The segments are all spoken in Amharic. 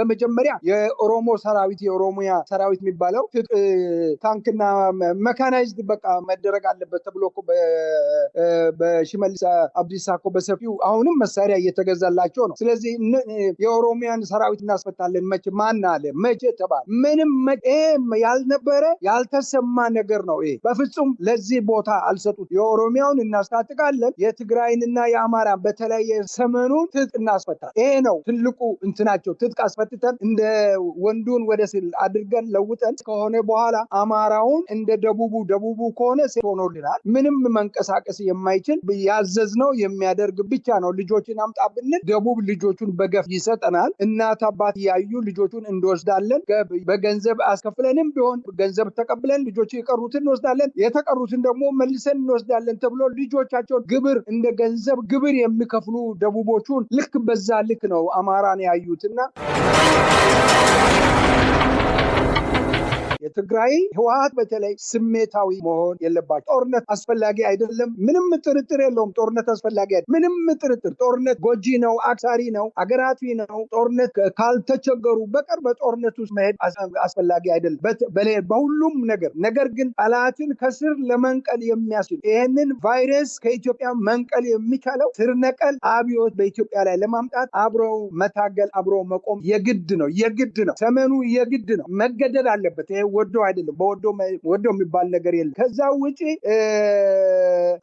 በመጀመሪያ የኦሮሞ ሰራዊት የኦሮሚያ ሰራዊት የሚባለው ታንክና መካናይዝድ በቃ መደረግ አለበት ተብሎ እኮ በሽመልስ አብዲሳ እኮ በሰፊው አሁንም መሳሪያ እየተገዛላቸው ነው። ስለዚህ የኦሮሚያን ሰራዊት እናስፈታለን መቼ ማን አለ? መቼ ተባለ? ምንም ያልነበረ ያልተሰማ ነገር ነው። ይሄ በፍጹም ለዚህ ቦታ አልሰጡት። የኦሮሚያውን እናስታጥቃለን፣ የትግራይንና የአማራ በተለየ ሰመኑን ትጥቅ እናስፈታለን። ይሄ ነው ትልቁ እንትናቸው። ትጥቅ አስፈትተን እንደ ወንዱን ወደ ስል አድርገን ለውጠን ከሆነ በኋላ አማራውን እንደ ደቡቡ ከሆነ ሴት ሆኖልናል። ምንም መንቀሳቀስ የማይችል ያዘዝነው የሚያደርግ ብቻ ነው። ልጆችን አምጣ ብንል ደቡብ ልጆቹን በገፍ ይሰጠናል። እናት አባት ያዩ ልጆቹን እንወስዳለን። በገንዘብ አስከፍለንም ቢሆን ገንዘብ ተቀብለን ልጆቹ የቀሩትን እንወስዳለን፣ የተቀሩትን ደግሞ መልሰን እንወስዳለን ተብሎ ልጆቻቸውን ግብር እንደ ገንዘብ ግብር የሚከፍሉ ደቡቦቹን ልክ በዛ ልክ ነው አማራን ያዩትና የትግራይ ህወሓት በተለይ ስሜታዊ መሆን የለባቸው። ጦርነት አስፈላጊ አይደለም፣ ምንም ጥርጥር የለውም። ጦርነት አስፈላጊ አይደለም፣ ምንም ጥርጥር። ጦርነት ጎጂ ነው፣ አክሳሪ ነው፣ አገራፊ ነው። ጦርነት ካልተቸገሩ በቀር በጦርነት ውስጥ መሄድ አስፈላጊ አይደለም በሁሉም ነገር ግን ጠላትን ከስር ለመንቀል የሚያስችል ይህንን ቫይረስ ከኢትዮጵያ መንቀል የሚቻለው ስር ነቀል አብዮት በኢትዮጵያ ላይ ለማምጣት አብረው መታገል አብረው መቆም የግድ ነው። ሰመኑ የግድ ነው፣ መገደል አለበት። ይሄ ወዶ አይደለም፣ ወዶ የሚባል ነገር የለም። ከዛ ውጪ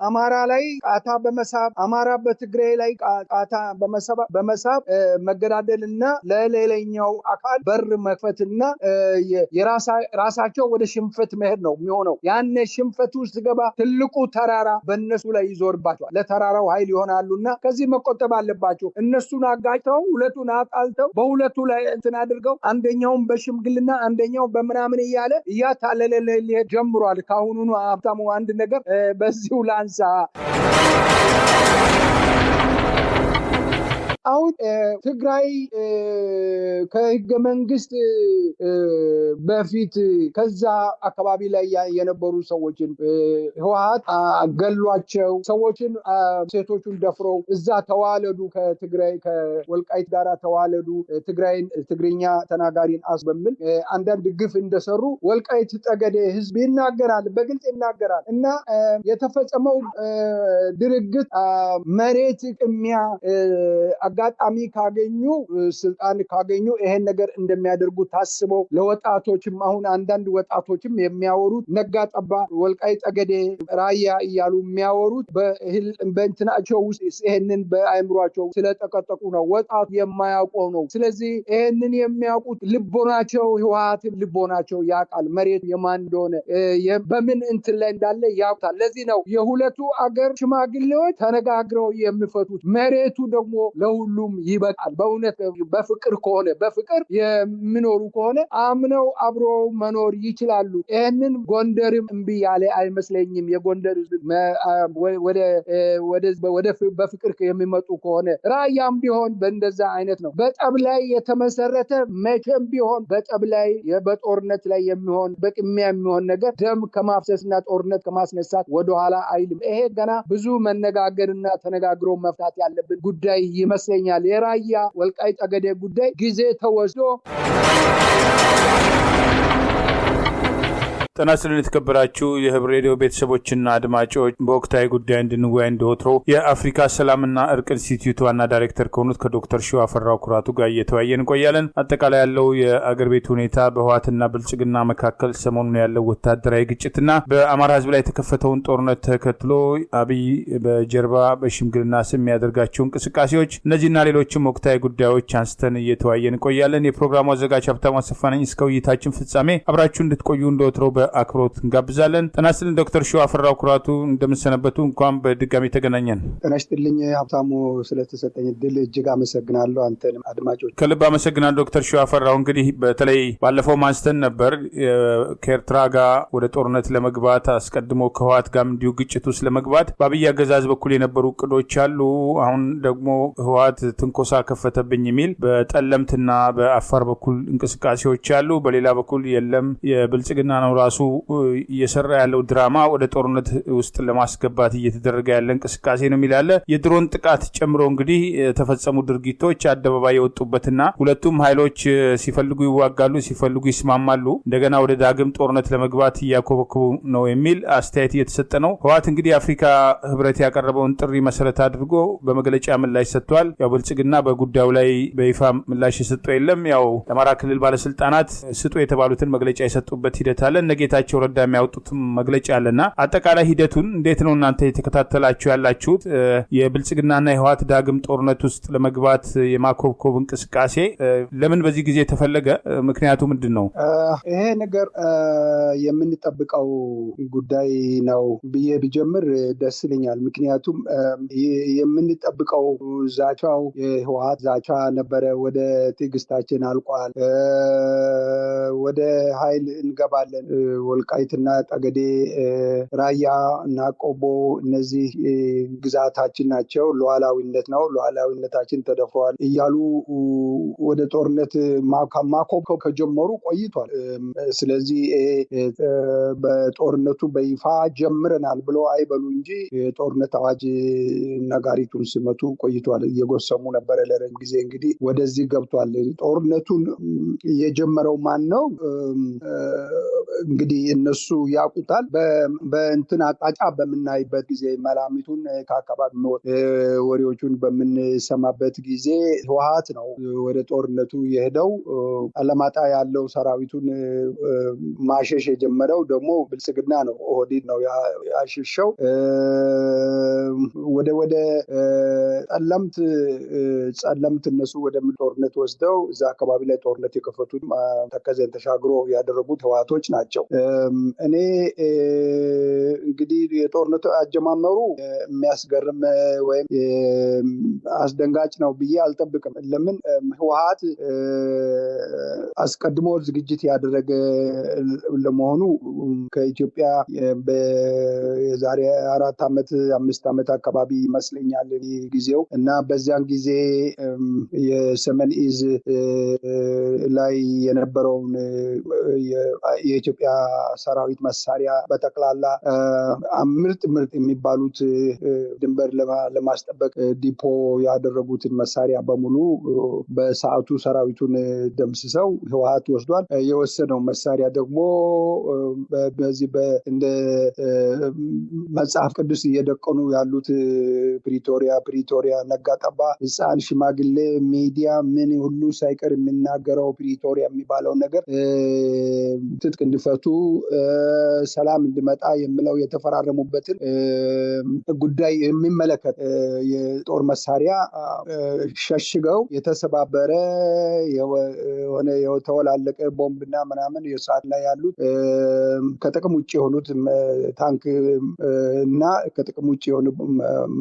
አማራ ላይ ቃታ በመሳብ አማራ በትግራይ ላይ ቃታ በመሳብ መገዳደልና ለሌላኛው አካል በር መክፈትና የራሳቸው ወደ ሽንፈት መሄድ ነው የሚሆነው። ያን ሽንፈት ውስጥ ገባ ትልቁ ተራራ በእነሱ ላይ ይዞርባቸዋል። ለተራራው ኃይል ይሆናሉና ከዚህ መቆጠብ አለባቸው። እነሱን አጋጭተው ሁለቱን አጣልተው በሁለቱ ላይ እንትን አድርገው አንደኛውን በሽምግልና አንደኛው በምናምን እያለ እያታለለ ሊሄድ ጀምሯል። ካሁኑኑ ሀብታሙ አንድ ነገር በዚሁ ላንሳ። አሁን ትግራይ ከህገ መንግስት በፊት ከዛ አካባቢ ላይ የነበሩ ሰዎችን ህወሓት ገሏቸው። ሰዎችን ሴቶቹን ደፍረው እዛ ተዋለዱ፣ ከትግራይ ከወልቃይት ጋር ተዋለዱ፣ ትግርኛ ተናጋሪን በሚል አንዳንድ ግፍ እንደሰሩ ወልቃይት ጠገዴ ህዝብ ይናገራል፣ በግልጽ ይናገራል። እና የተፈጸመው ድርጊት መሬት ቅሚያ አጋጣሚ ካገኙ ስልጣን ካገኙ ይሄን ነገር እንደሚያደርጉ ታስበው ለወጣቶችም አሁን አንዳንድ ወጣቶችም የሚያወሩት ነጋ ጠባ ወልቃይት ጠገዴ ራያ እያሉ የሚያወሩት በእንትናቸው ውስጥ ይሄንን በአእምሯቸው ስለተቀጠቁ ነው። ወጣቱ የማያውቀው ነው። ስለዚህ ይሄንን የሚያውቁት ልቦናቸው ህወሓትን ልቦናቸው ያውቃል። መሬት የማን እንደሆነ በምን እንትን ላይ እንዳለ ያውቃል። ለዚህ ነው የሁለቱ አገር ሽማግሌዎች ተነጋግረው የሚፈቱት። መሬቱ ደግሞ ለሁሉም ይበቃል። በእውነት በፍቅር ከሆነ በፍቅር የሚኖሩ ከሆነ አምነው አብሮ መኖር ይችላሉ። ይህንን ጎንደርም እምቢ ያለ አይመስለኝም። የጎንደር ወደ በፍቅር የሚመጡ ከሆነ ራያም ቢሆን በእንደዛ አይነት ነው። በጠብ ላይ የተመሰረተ መቼም ቢሆን በጠብ ላይ በጦርነት ላይ የሚሆን በቅሚያ የሚሆን ነገር ደም ከማፍሰስና ጦርነት ከማስነሳት ወደኋላ አይልም። ይሄ ገና ብዙ መነጋገርና ተነጋግሮ መፍታት ያለብን ጉዳይ ይመስለኛል። የራያ ወልቃይት ጠገዴ ጉዳይ ጊዜ ተወስዶ ጤና ይስጥልን የተከበራችሁ የህብር ሬዲዮ ቤተሰቦችና አድማጮች፣ በወቅታዊ ጉዳይ እንድንወያይ እንደወትሮ የአፍሪካ ሰላምና እርቅ ኢንስቲትዩት ዋና ዳይሬክተር ከሆኑት ከዶክተር ሺዋፈራው ኩራቱ ጋር እየተወያየን እንቆያለን። አጠቃላይ ያለው የአገር ቤት ሁኔታ፣ በህወሓትና ብልጽግና መካከል ሰሞኑን ያለው ወታደራዊ ግጭትና በአማራ ህዝብ ላይ የተከፈተውን ጦርነት ተከትሎ አብይ በጀርባ በሽምግልና ስም የሚያደርጋቸው እንቅስቃሴዎች፣ እነዚህና ሌሎችም ወቅታዊ ጉዳዮች አንስተን እየተወያየን እንቆያለን። የፕሮግራሙ አዘጋጅ ሀብታሙ አሰፋ ነኝ። እስከ ውይይታችን ፍጻሜ አብራችሁ እንድትቆዩ እንደወትሮ አክብሮት እንጋብዛለን። ጤና ይስጥልን ዶክተር ሺዋፈራው ኩራቱ፣ እንደምሰነበቱ። እንኳን በድጋሚ ተገናኘን። ጤና ይስጥልኝ ሀብታሙ፣ ስለተሰጠኝ እድል እጅግ አመሰግናለሁ። አንተንም አድማጮች ከልብ አመሰግናለሁ። ዶክተር ሺዋፈራው እንግዲህ በተለይ ባለፈው ማንስተን ነበር ከኤርትራ ጋር ወደ ጦርነት ለመግባት አስቀድሞ ከህወሓት ጋር እንዲሁ ግጭት ውስጥ ለመግባት በአብይ አገዛዝ በኩል የነበሩ እቅዶች አሉ። አሁን ደግሞ ህወሓት ትንኮሳ ከፈተብኝ የሚል በጠለምትና በአፋር በኩል እንቅስቃሴዎች አሉ። በሌላ በኩል የለም የብልጽግና ነው ራሱ ራሱ እየሰራ ያለው ድራማ ወደ ጦርነት ውስጥ ለማስገባት እየተደረገ ያለ እንቅስቃሴ ነው የሚላለ የድሮን ጥቃት ጨምሮ እንግዲህ የተፈጸሙ ድርጊቶች አደባባይ የወጡበትና ሁለቱም ኃይሎች ሲፈልጉ ይዋጋሉ፣ ሲፈልጉ ይስማማሉ፣ እንደገና ወደ ዳግም ጦርነት ለመግባት እያኮበኮቡ ነው የሚል አስተያየት እየተሰጠ ነው። ህወሓት እንግዲህ የአፍሪካ ህብረት ያቀረበውን ጥሪ መሰረት አድርጎ በመግለጫ ምላሽ ሰጥቷል። ያው ብልጽግና በጉዳዩ ላይ በይፋ ምላሽ የሰጠው የለም። ያው የአማራ ክልል ባለስልጣናት ስጡ የተባሉትን መግለጫ የሰጡበት ሂደት አለ። እነ ጌታቸው ረዳ የሚያወጡትም መግለጫ አለና አጠቃላይ ሂደቱን እንዴት ነው እናንተ የተከታተላችሁ ያላችሁት? የብልጽግናና የህወሓት ዳግም ጦርነት ውስጥ ለመግባት የማኮብኮብ እንቅስቃሴ ለምን በዚህ ጊዜ ተፈለገ? ምክንያቱ ምንድን ነው? ይሄ ነገር የምንጠብቀው ጉዳይ ነው ብዬ ቢጀምር ደስ ይለኛል። ምክንያቱም የምንጠብቀው ዛቻው የህወሓት ዛቻ ነበረ። ወደ ትዕግስታችን አልቋል፣ ወደ ኃይል እንገባለን፣ ወልቃይትና ጠገዴ፣ ራያ እና ቆቦ እነዚህ ግዛታችን ናቸው፣ ሉዓላዊነት ነው፣ ሉዓላዊነታችን ተደፍሯል እያሉ ወደ ጦርነት ማኮብኮብ ከጀመሩ ቆይቷል። ስለዚህ በጦርነቱ በይፋ ጀምረናል ብሎ አይበሉ እንጂ የጦርነት አዋጅ ነጋሪቱን ሲመቱ ቆይቷል። እየጎሰሙ ነበረ ለረጅም ጊዜ። እንግዲህ ወደዚህ ገብቷል። ጦርነቱን የጀመረው ማን ነው? እንግዲህ እነሱ ያውቁታል። በእንትን አቅጣጫ በምናይበት ጊዜ መላሚቱን ከአካባቢ ወሬዎቹን በምንሰማበት ጊዜ ህወሓት ነው ወደ ጦርነቱ የሄደው። አለማጣ ያለው ሰራዊቱን ማሸሽ የጀመረው ደግሞ ብልጽግና ነው፣ ኦህዴድ ነው ያሸሸው። ወደ ጸለምት እነሱ ወደ ጦርነት ወስደው እዛ አካባቢ ላይ ጦርነት የከፈቱት ተከዘን ተሻግሮ ያደረጉት ህወሓቶች ናቸው። እኔ እንግዲህ የጦርነቱ አጀማመሩ የሚያስገርም ወይም አስደንጋጭ ነው ብዬ አልጠብቅም። ለምን ህወሓት አስቀድሞ ዝግጅት ያደረገ ለመሆኑ ከኢትዮጵያ የዛሬ 4 ዓመት 5 ዓመት አካባቢ ይመስለኛል ጊዜው እና በዚያን ጊዜ የሰሜን እዝ ላይ የነበረውን የኢትዮጵያ ሰራዊት መሳሪያ በጠቅላላ ምርጥ የሚባሉት ድንበር ለማስጠበቅ ዲፖ ያደረጉትን መሳሪያ በሙሉ በሰዓቱ ሰራዊቱን ደምስሰው ህወሓት ወስዷል። የወሰነው መሳሪያ ደግሞ በዚህ እንደ መጽሐፍ ቅዱስ እየደቀኑ ያሉት ፕሪቶሪያ ነጋጠባ ህፃን ሽማግሌ ሚዲያ ምን ሁሉ ሳይቀር የሚናገረው ፕሪቶሪያ የሚባለው ነገር ትጥቅ እንዲፈቱ ሰላም እንዲመጣ የሚለው የተፈራረሙበትን ጉዳይ የሚመለከት የጦር መሳሪያ ሸሽገው የተሰባበረ የሆነ የተወላለቀ ቦምብና ምናምን የሰዓት ላይ ያሉት ከጥቅም ውጭ የሆኑት ታንክ እና ከጥቅም ውጭ የሆኑ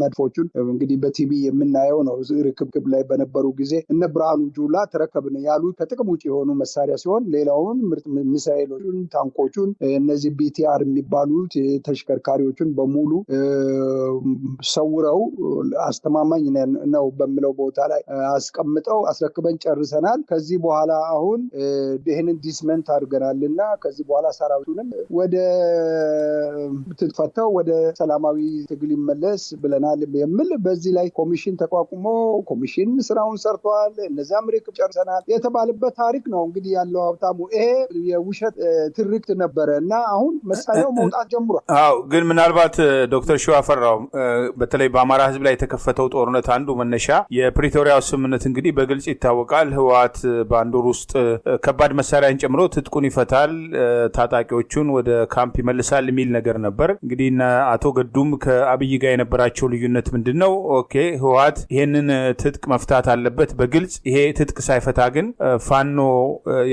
መድፎቹን እንግዲህ በቲቪ የምናየው ነው። ርክብክብ ላይ በነበሩ ጊዜ እነ ብርሃኑ ጁላ ተረከብን ያሉት ከጥቅም ውጭ የሆኑ መሳሪያ ሲሆን ሌላውን ምርጥ ሚሳኤሎቹን፣ ታንኮቹን፣ እነዚህ ቢቲአር የሚባሉት ተሽከርካሪዎቹን በሙሉ ሰውረው አስተማማኝ ነው በሚለው ቦታ ላይ አስቀምጠው አስረክበን ጨርሰናል። ከዚህ በኋላ አሁን ይህንን ዲስመንት አድርገናልና ከዚህ በኋላ ሰራዊቱንም ወደ ትፈተው ወደ ሰላማዊ ትግል ይመለስ ብለናል የሚል በዚህ ላይ ኮሚሽን ተቋቁሞ ኮሚሽን ስራውን ሰርቷል። እነዛም ርክብ ጨርሰናል የተባለበት ታሪክ ነው እንግዲህ ያለው ሀብታሙ። ይሄ የውሸት ትርክት ነበረ እና አሁን መሳሪያው መውጣት ጀምሯል። አዎ፣ ግን ምናልባት ዶክተር ሺዋፈራው በተለይ በአማራ ህዝብ ላይ የተከፈተው ጦርነት አንዱ መነሻ የፕሪቶሪያው ስምምነት እንግዲህ በግልጽ ይታወቃል። ህወሓት በአንድ ወር ውስጥ ከባድ መሳሪያን ጨምሮ ትጥቁን ይፈታል፣ ታጣቂዎቹን ወደ ካምፕ ይመልሳል የሚል ነገር ነበር። እንግዲህ አቶ ገዱም ከአብይ ጋር የነበራቸው ልዩነት ምንድን ነው? ኦኬ ህወሓት ይሄንን ትጥቅ መፍታት አለበት በግልጽ ይሄ ትጥቅ ሳይፈታ ግን ፋኖ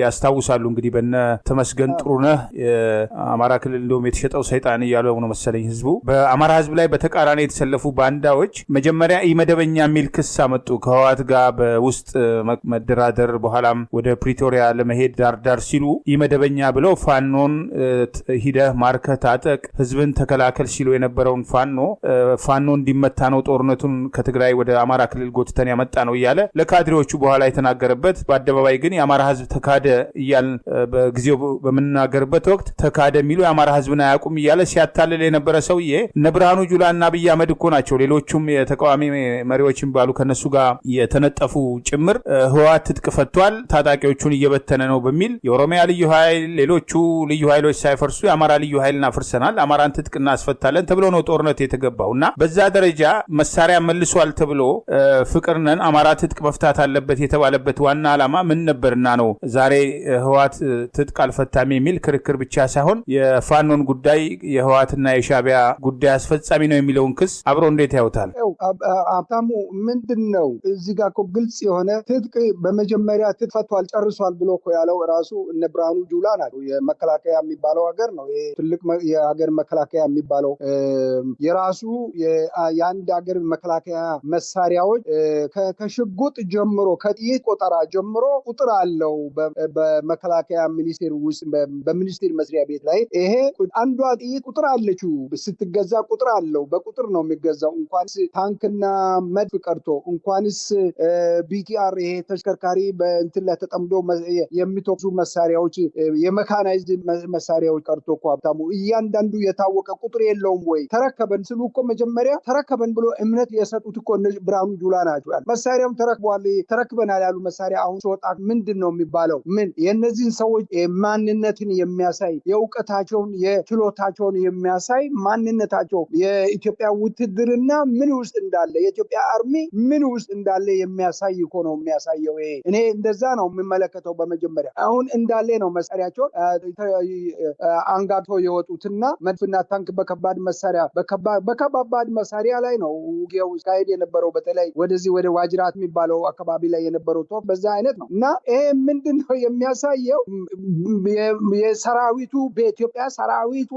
ያስታውሳሉ እንግዲህ በነ ተመስገን ጥሩነህ የአማራ ክልል እንደውም የተሸጠው ሰይጣን እያሉ ነው መሰለኝ ህዝቡ በአማራ ህዝብ ላይ በተቃራኒ የተሰለፉ ባንዳዎች መጀመሪያ ኢመደበኛ የሚል ክስ አመጡ ከህወሓት ጋር በውስጥ መደራደር በኋላም ወደ ፕሪቶሪያ ለመሄድ ዳርዳር ሲሉ ኢመደበኛ ብለው ፋኖን ሂደህ ማርከህ ታጠቅ ህዝብን ተከላከል ሲሉ የነበረውን ፋኖ እንዲመታ ነው ጦርነቱን ከትግራይ ወደ አማራ ክልል ጎትተን ያመጣ ነው እያለ ለካድሬዎቹ በኋላ የተናገረበት፣ በአደባባይ ግን የአማራ ህዝብ ተካደ እያል በጊዜው በምናገርበት ወቅት ተካደ የሚሉ የአማራ ህዝብን አያውቁም እያለ ሲያታልል የነበረ ሰውዬ እነ ብርሃኑ ጁላና አብይ አህመድ እኮ ናቸው። ሌሎቹም የተቃዋሚ መሪዎችን ባሉ ከነሱ ጋር የተነጠፉ ጭምር ህወሓት ትጥቅ ፈቷል፣ ታጣቂዎቹን እየበተነ ነው በሚል የኦሮሚያ ልዩ ኃይል ሌሎቹ ልዩ ኃይሎች ሳይፈርሱ የአማራ ልዩ ኃይልን አፍርሰናል፣ አማራን ትጥቅ እናስፈታለን ተብሎ ነው ጦርነት የተገባው እና በዛ ደረጃ መሳሪያ መልሷል ተብሎ ፍቅርነን አማራ ትጥቅ መፍታት አለበት የተባለበት ዋና ዓላማ ምን ነበርና ነው ዛሬ ህወሓት ትጥቅ አልፈታም የሚል ክርክር ብቻ ሳይሆን የፋኖን ጉዳይ የህወሓትና የሻዕቢያ ጉዳይ አስፈጻሚ ነው የሚለውን ክስ አብሮ እንዴት ያውታል? ሀብታሙ ምንድነው እዚህ ጋር እኮ ግልጽ የሆነ ትጥቅ በመጀመሪያ ትጥቅ ፈቷል ጨርሷል ብሎ እኮ ያለው ራሱ እነ ብርሃኑ ጁላ ናቸው። የመከላከያ የሚባለው ሀገር ነው ይሄ ትልቅ የሀገር መከላከያ የሚባለው የራሱ የአንድ ሀገር መከላከያ መሳሪያዎች ከሽጉጥ ጀምሮ ከጥይት ቆጠራ ጀምሮ ቁጥር አለው በመከላከያ ሚኒስቴር ውስጥ በሚኒስቴር መስሪያ ቤት ላይ ይሄ አንዷ ጥይት ቁጥር አለችው ስትገዛ ቁጥር አለው በቁጥር ነው የሚገዛው። እንኳንስ ታንክና መድፍ ቀርቶ እንኳንስ ቢቲአር ይሄ ተሽከርካሪ በእንትን ላይ ተጠምዶ የሚተኩሱ መሳሪያዎች የመካናይዝድ መሳሪያዎች ቀርቶ እኮ ሀብታሙ እያንዳንዱ የታወቀ ቁጥር የለውም ወይ? ተረከበን ስሉ እኮ መጀመሪያ ተረከበን ብሎ እምነት የሰጡት እኮ ብርሃኑ ጁላ ናቸው። መሳሪያውን ተረክበናል ያሉ መሳሪያ አሁን ሲወጣ ምንድን ነው የሚባለው? ምን የእነዚህን ሰዎች ማንነትን የሚያሳይ የእውቀታቸውን የችሎታቸውን የሚያሳይ ማንነታቸው የኢትዮጵያ ውትድርና ምን ውስጥ እንዳለ የኢትዮጵያ አርሚ ምን ውስጥ እንዳለ የሚያሳይ እኮ ነው የሚያሳየው። ይሄ እኔ እንደዛ ነው የሚመለከተው። በመጀመሪያ አሁን እንዳለ ነው መሳሪያቸውን አንጋግተው የወጡትና መድፍና ታንክ በከባድ መሳሪያ ላይ ነው ውጊያው ሲካሄድ የነበረው። በተለይ ወደዚህ ወደ ዋጅራት የሚባለው አካባቢ ላይ የነበረው ጦር በዛ አይነት ነው እና ይሄ ምንድነው የሚያሳየው? የሰራዊቱ በኢትዮጵያ ሰራዊቱ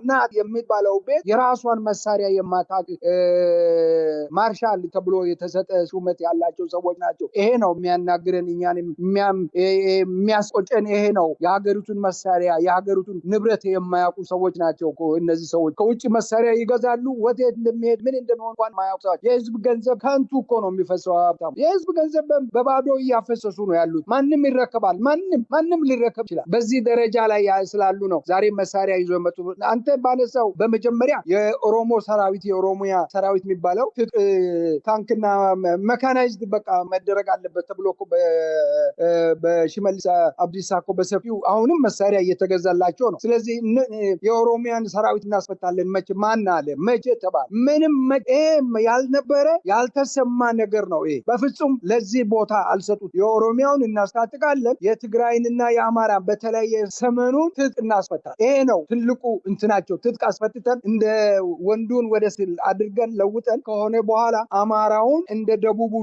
ናት የሚባለው ቤት የራሷን መሳሪያ የማታውቅ ማርሻል ተብሎ የተሰጠ ሹመት ያላቸው ሰዎች ናቸው። ይሄ ነው የሚያናግረን እኛን የሚያስቆጨን ይሄ ነው። የሀገሪቱን መሳሪያ የሀገሪቱን ንብረት የማያውቁ ሰዎች ናቸው እኮ እነዚህ ሰዎች። ከውጭ መሳሪያ ይገዛሉ፣ ወዴት እንደሚሄድ ምን እንደሚሆን እንኳን ማያውቁ ሰዎች። የህዝብ ገንዘብ ከንቱ እኮ ነው የሚፈሰው ሀብታሙ። የህዝብ ገንዘብ በባዶ እያፈሰሱ ነው ያሉት። ማንም ይረከባል፣ ማንም ሊረከብ ይችላል። በዚህ ደረጃ ላይ ስላሉ ነው ዛሬ መሳሪያ ይዞ የመጡ። አንተ ባነሳው በመጀመሪያ የኦሮሞ ሰራዊት የኦሮሚያ ሰራዊት የሚባለው ታንክና መካናይዝድ በቃ መደረግ አለበት ተብሎ እኮ በሽመልስ አብዲሳ እኮ በሰፊው አሁንም መሳሪያ እየተገዛላቸው ነው። ስለዚህ የኦሮሚያን ሰራዊት እናስፈታለን ማን አለ? መቼ ተባለ? ምንም ያልነበረ ያልተሰማ ነገር ነው። ይሄ በፍጹም ለዚህ ቦታ አልሰጡት። የኦሮሚያውን እናስታጥቃለን፣ የትግራይንና የአማራ በተለየ ሰመኑን ትጥቅ እናስፈታለን። ይሄ ነው ትልቁ እንትናቸው። ትጥቅ አስፈትተን እንደ ወንዱን ወደ ስል አድርገን ለውጠን ከሆነ በኋላ አማራውን እንደ ደቡቡ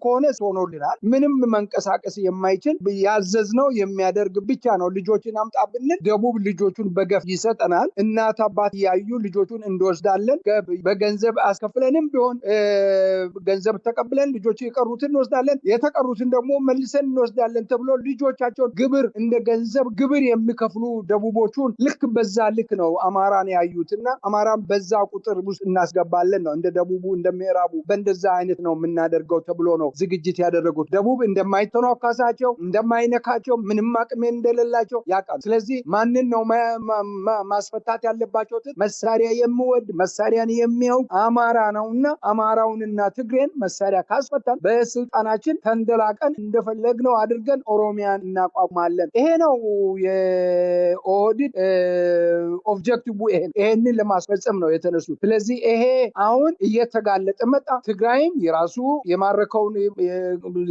ከሆነ ሆኖልናል። ምንም መንቀሳቀስ የማይችል ያዘዝነው የሚያደርግ ብቻ ነው። ልጆችን አምጣ ብንል ደቡብ ልጆቹን በገፍ ይሰጠናል። እናት አባት ያዩ ልጆቹን እንወስዳለን። በገንዘብ አስከፍለንም ቢሆን ገንዘብ ተቀብለን ልጆቹ የቀሩትን እንወስዳለን፣ የተቀሩትን ደግሞ መልሰን እንወስዳለን ተብሎ ልጆቻቸውን ግብር እንደ ገንዘብ ግብር የሚከፍሉ ደቡቦቹን ልክ በዛ ልክ ነው አማራን ያዩትና አማራን በዛ ቁጥር ውስጥ እናስገባለን ነው። እንደ ደቡቡ እንደ ምዕራቡ በእንደዛ አይነት ነው የምናደርገው ተብሎ ነው ዝግጅት ያደረጉት። ደቡብ እንደማይተናካሳቸው እንደማይነካቸው ምንም አቅም እንደሌላቸው ያውቃሉ። ስለዚህ ማንን ነው ማስፈታት ያለባቸው? መሳሪያ የሚወድ መሳሪያን የሚያውቅ አማራ ነውና አማራውንና ትግሬን መሳሪያ ካስፈታን በስልጣናችን ተንደላቀን እንደፈለግነው አድርገን ኦሮሚያን እናቋቁማለን። ይሄ ነው የኦህዴድ ኦብጀክቲቭ። ይሄንን ለማስፈጸም ነው የተነሱት። ስለዚህ ይሄ አሁን እየተጋለጠ መጣ። ትግራይም የራሱ የማረከውን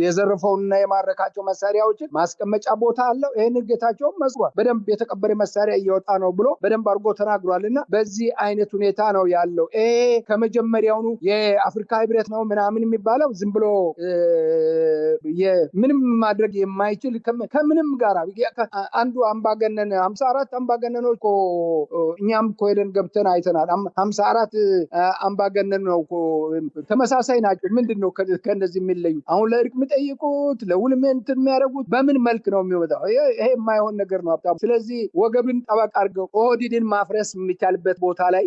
የዘረፈውንና የማረካቸው መሳሪያዎችን ማስቀመጫ ቦታ አለው። ይሄን ጌታቸውም መስሯል። በደንብ የተቀበረ መሳሪያ እየወጣ ነው ብሎ በደንብ አድርጎ ተናግሯልና በዚህ አይነት ሁኔታ ነው ያለው። ይሄ ከመጀመሪያውኑ የአፍሪካ ህብረት ነው ምናምን የሚባለው ዝም ብሎ ምንም ማድረግ የማይችል ከምንም ጋር አንዱ አምባገነን 54 አምባገነኖች እኮ እኛም እኮ ሄደን ገብተን አይተናል። 54 አምባገነን ነው እኮ ተመሳሳይ ናቸው። ምንድነው ከነዚህ የሚለዩት? አሁን ለእርቅ የሚጠይቁት ለውልመንት የሚያደርጉት በምን መልክ ነው የሚወጣው? ይሄ የማይሆን ነገር ነው ሀብታሙ። ስለዚህ ወገብን ጠበቅ አድርገው ኦህዴድን ማፍረስ የሚቻልበት ቦታ ላይ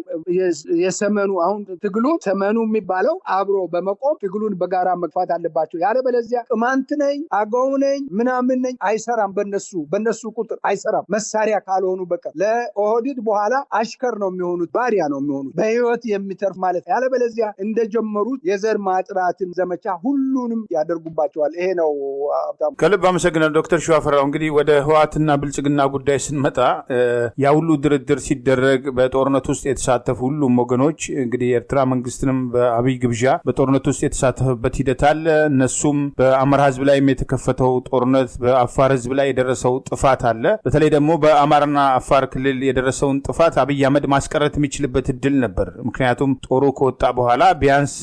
የሰመኑ አሁን ትግሉ ሰመኑ የሚባለው አብሮ በመቆም ትግሉን በጋራ መግፋት አለባቸው። ያለበለዚያ ቅማንት ነኝ አገው ነኝ ምናምን ነኝ አይሰራም። በነሱ ቁጥር አይሰራም መሳሪያ ካልሆኑ በቀር። ለኦህዴድ በኋላ አሽከር ነው የሚሆኑት፣ ባሪያ ነው የሚሆኑት፣ በህይወት የሚተርፍ ማለት። ያለበለዚያ እንደጀመሩት የዘር ማጥራትን ዘመቻ ሁሉንም ያደርጉባቸዋል። ይሄ ነው ሀብታሙ። ከልብ አመሰግናለሁ ዶክተር ሸዋፈራው። እንግዲህ ወደ ህወሓትና ብልጽግና ጉዳይ ስንመጣ ያ ሁሉ ድርድር ሲደረግ በጦርነት ውስጥ የተሳተፉ ሁሉም ወገኖች እንግዲህ የኤርትራ መንግስትንም በአብይ ግብዣ በጦርነት ውስጥ የተሳተፈበት ሂደት አለ። እነሱም በአማራ ህዝብ ላይ የተከፈተው ጦርነት፣ በአፋር ህዝብ ላይ የደረሰው ጥፋት አለ። በተለይ ደግሞ በአማራና አፋር ክልል የደረሰውን ጥፋት አብይ አህመድ ማስቀረት የሚችልበት እድል ነበር። ምክንያቱም ጦሩ ከወጣ በኋላ ቢያንስ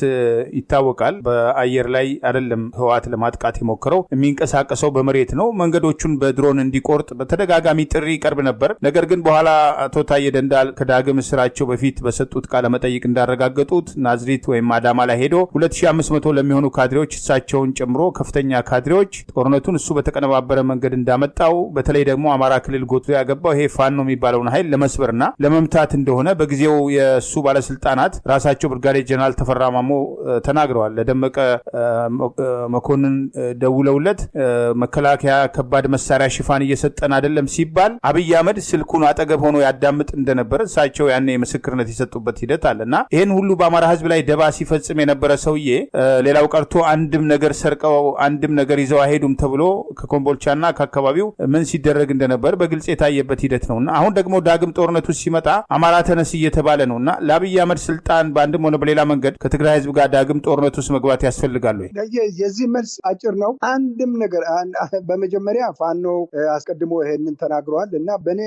ይታወቃል በአየር ላይ አይደለም ህወሓት ለማጥቃት የሞከረው፣ የሚንቀሳቀሰው በመሬት ነው። መንገዶቹን በድሮን እንዲቆርጥ በተደጋጋሚ ጥሪ ይቀርብ ነበር። ነገር ግን በኋላ አቶ ታዬ ደንዳ ከዳግም እስራቸው በፊት በሰጡት ቃለ መጠይቅ እንዳረጋገጡት ናዝሪት ወይም አዳማ ላይ ሄዶ 2500 ለሚሆኑ ካድሬዎች እሳቸውን ጨምሮ ከፍተኛ ካድሬዎች ጦርነቱን እሱ በተቀነባበረ መንገድ እንዳመጣው፣ በተለይ ደግሞ አማራ ክልል ጎትቶ ያገባው ይሄ ፋኖ የሚባለውን ኃይል ለመስበርና ለመምታት እንደሆነ በጊዜው የእሱ ባለስልጣናት ራሳቸው ብርጋዴር ጀነራል ተፈራ ማሞ ተናግረዋል። ለደመቀ መኮንን ደውለውለት መከላከያ ከባድ መሳሪያ ሽፋን እየሰጠን አይደለም ሲባል አብይ አህመድ ስልኩን አጠገብ ሆኖ ያዳምጥ እንደነበረ እሳቸው ያኔ ምስክርነት የሰጡበት ሂደት አለና ይህን ሁሉ በአማራ ህዝብ ላይ ደባ ሲፈጽም የነበረ ሰውዬ ሌላው ቀርቶ አንድም ነገር ሰርቀው አንድም ነገር ይዘው አይሄዱም ተብሎ ከኮምቦልቻና ከአካባቢው ምን ሲደረግ እንደነበር በግልጽ የታየበት ሂደት ነውና አሁን ደግሞ ዳግም ጦርነቱ ሲመጣ አማራ ተነስ እየተባለ ነውና ለአብይ አህመድ ስልጣን በአንድም ሆነ በሌላ መንገድ ከትግራይ ህዝብ ጋር ዳግም ጦርነቱ ውስጥ መግባት ያስፈልጋል ወይ? የዚህ መልስ አጭር ነው። አንድም ነገር በመጀመሪያ ፋኖ አስቀድሞ ይሄንን ተናግረዋል እና በእኔ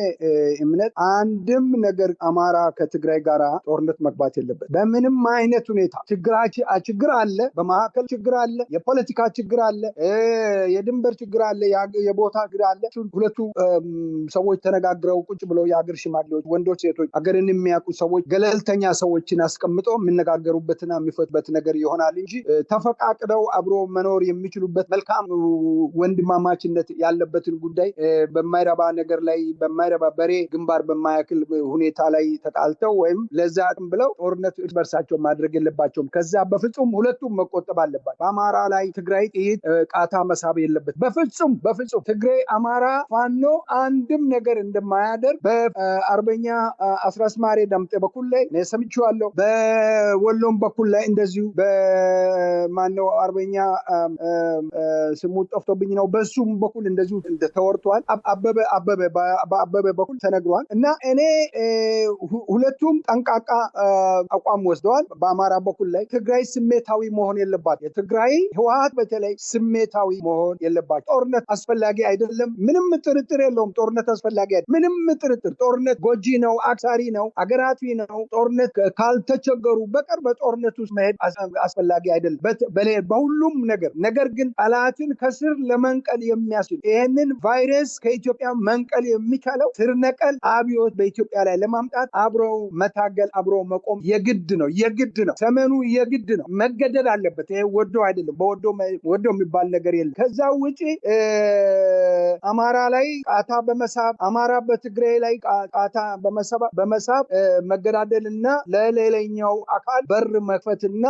እምነት አንድም ነገር አማራ ከትግራይ ጋር ጦርነት መግባት የለበት በምንም አይነት ሁኔታ። ችግር አለ፣ በመካከል ችግር አለ፣ የፖለቲካ ችግር አለ፣ የድንበር ችግር አለ፣ የቦታ ችግር አለ። ሁለቱ ሰዎች ተነጋግረው ቁጭ ብለው የአገር ሽማግሌዎች፣ ወንዶች፣ ሴቶች፣ አገርን የሚያውቁ ሰዎች ገለልተኛ ሰዎችን አስቀምጠው የሚነጋገሩበትና የሚፈቱበት ነገር ይሆናል እንጂ ተፈቃቅደው አብሮ መኖር የሚችሉበት መልካም ወንድማማችነት ያለበትን ጉዳይ በማይረባ ነገር ላይ በማይረባ በሬ ግንባር በማያክል ሁኔታ ላይ ተጣልተው ወይም ለዛ ብለው ጦርነት እርስ በርሳቸው ማድረግ የለባቸውም። ከዛ በፍጹም ሁለቱም መቆጠብ አለባቸው። በአማራ ላይ ትግራይ ጥይት ቃታ መሳብ የለበት በፍጹም። ትግራይ አማራ ፋኖ አንድም ነገር እንደማያደርግ በአርበኛ አስራስማሬ ዳምጤ በኩል ላይ ሰምቼዋለሁ። በወሎም በኩል ላይ እንደዚሁ በማነው አርበኛ ስሙ ጠፍቶብኝ ነው። በሱም በኩል እንደዚሁ ተወርቷል። በአበበ በኩል ተነግሯል። እና እኔ ሁለቱም ጠንቃቃ አቋም ወስደዋል። በአማራ በኩል ላይ ትግራይ ስሜታዊ መሆን የለባት። የትግራይ ህወሓት በተለይ ስሜታዊ መሆን የለባት። ጦርነት አስፈላጊ አይደለም፣ ምንም ጥርጥር የለውም። ጦርነት አስፈላጊ አይደለም፣ ምንም ጥርጥር። ጦርነት ጎጂ ነው፣ አክሳሪ ነው፣ አገራፊ ነው። ጦርነት ካልተቸገሩ በቀር በጦርነት ውስጥ መሄድ አስፈላጊ አይደለም በሁሉም ነገር ግን ጠላትን ከስር ለመንቀል የሚያስችል ይህንን ቫይረስ ከኢትዮጵያ መንቀል የሚቻለው ስር ነቀል አብዮት በኢትዮጵያ ላይ ለማምጣት አብረው መታገል አብረው መቆም የግድ ነው። ሰመኑ የግድ ነው፣ መገደድ አለበት። ይሄ ወዶ አይደለም፣ ወዶ የሚባል ነገር የለም። ከዛ ውጪ አማራ ላይ ቃታ በመሳብ አማራ በትግራይ ላይ ቃታ በመሳብ መገዳደልና ለሌላኛው አካል በር መክፈትና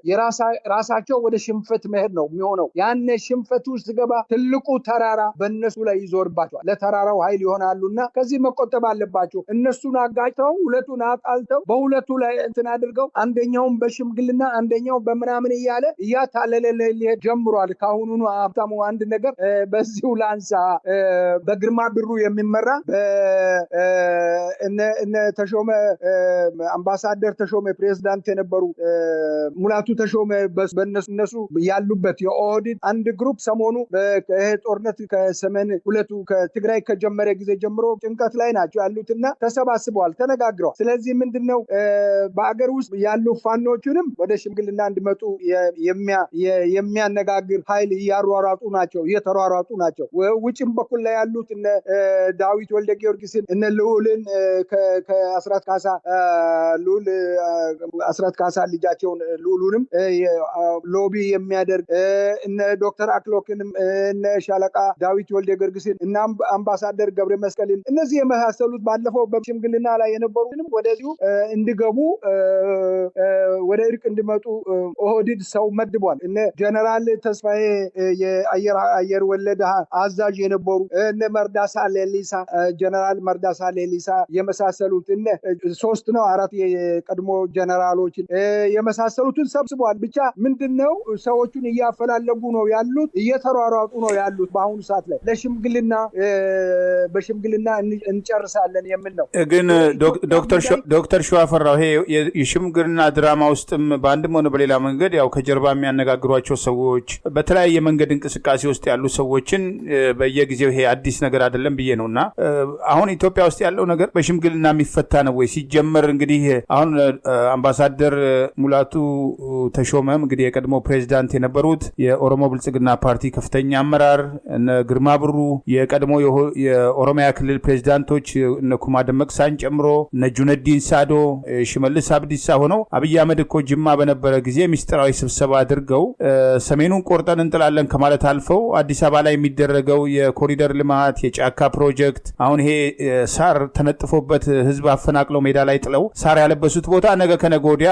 የራሳቸው ወደ ሽንፈት መሄድ ነው የሚሆነው። ያነ ሽንፈት ውስጥ ገባ ትልቁ ተራራ በእነሱ ላይ ይዞርባቸዋል። ለተራራው ኃይል ይሆናሉና ከዚህ መቆጠብ አለባቸው። እነሱን አጋጭተው ሁለቱን አጣልተው በሁለቱ ላይ እንትን አድርገው አንደኛውን በሽምግልና አንደኛው በምናምን እያለ እያታለለ ሊሄድ ጀምሯል። ካሁኑኑ ሀብታሙ አንድ ነገር በዚሁ ላንሳ። በግርማ ብሩ የሚመራ እነ ተሾመ አምባሳደር ተሾመ ፕሬዝዳንት የነበሩ ሙላቱ ተሾመ በእነሱ ያሉበት የኦህዴድ አንድ ግሩፕ ሰሞኑ ጦርነት ከሰሜን ሁለቱ ከትግራይ ከጀመረ ጊዜ ጀምሮ ጭንቀት ላይ ናቸው ያሉትና ተሰባስበዋል፣ ተነጋግረዋል። ስለዚህ ምንድነው በአገር ውስጥ ያሉ ፋኖቹንም ወደ ሽምግልና እንዲመጡ የሚያነጋግር ኃይል እየተሯሯጡ ናቸው። ውጭም በኩል ላይ ያሉት እነ ዳዊት ወልደ ጊዮርጊስን እነ ልዑልን ከአስራት ካሳ ልዑል አስራት ካሳ ልጃቸውን ሉሉንም ሎቢ የሚያደርግ እነ ዶክተር አክሎክንም እነ ሻለቃ ዳዊት ወልደ ጊዮርጊስን እና አምባሳደር ገብረ መስቀልን እነዚህ የመሳሰሉት ባለፈው በሽምግልና ላይ የነበሩትንም ወደዚሁ እንዲገቡ ወደ እርቅ እንዲመጡ ኦህዴድ ሰው መድቧል። እነ ጀነራል ተስፋዬ የአየር ወለድ አዛዥ የነበሩ እነ መርዳሳ ሌሊሳ ጀነራል መርዳሳ ሌሊሳ የመሳሰሉት እነ 3 ነው 4 የቀድሞ ጀነራሎችን የመሳሰሉትን ሰብስቧል። ብቻ ምንድነው ሰዎቹን እያፈላለጉ ነው ያሉት፣ እየተሯሯጡ ነው ያሉት። በአሁኑ ሰዓት ላይ ለሽምግልና በሽምግልና እንጨርሳለን የሚል ነው። ግን ዶክተር ሸዋፈራው ይሄ የሽምግልና ድራማ ውስጥም በአንድም ሆነ በሌላ መንገድ ያው ከጀርባ የሚያነጋግሯቸው ሰዎች በተለያየ መንገድ እንቅስቃሴ ውስጥ ያሉ ሰዎችን በየጊዜው ይሄ አዲስ ነገር አይደለም ብዬ ነውና አሁን ኢትዮጵያ ውስጥ ያለው ነገር በሽምግልና የሚፈታ ነው ወይ? ሲጀመር እንግዲህ አሁን አምባሳደር ሙላቱ ተሾመም እንግዲህ የቀድሞ ፕሬዚዳንት የነበሩት የኦሮሞ ብልጽግና ፓርቲ ከፍተኛ አመራር እነ ግርማ ብሩ የቀድሞ የኦሮሚያ ክልል ፕሬዚዳንቶች እነ ኩማ ደመቅሳን ጨምሮ እነ ጁነዲን ሳዶ ሽመልስ አብዲሳ ሆነው አብይ አህመድ እኮ ጅማ በነበረ ጊዜ ሚስጥራዊ ስብሰባ አድርገው ሰሜኑን ቆርጠን እንጥላለን ከማለት አልፈው አዲስ አበባ ላይ የሚደረገው የኮሪደር ልማት የጫካ ፕሮጀክት አሁን ይሄ ሳር ተነጥፎበት ህዝብ አፈናቅለው ሜዳ ላይ ጥለው ሳር ያለበሱት ቦታ ነገ ከነገ ወዲያ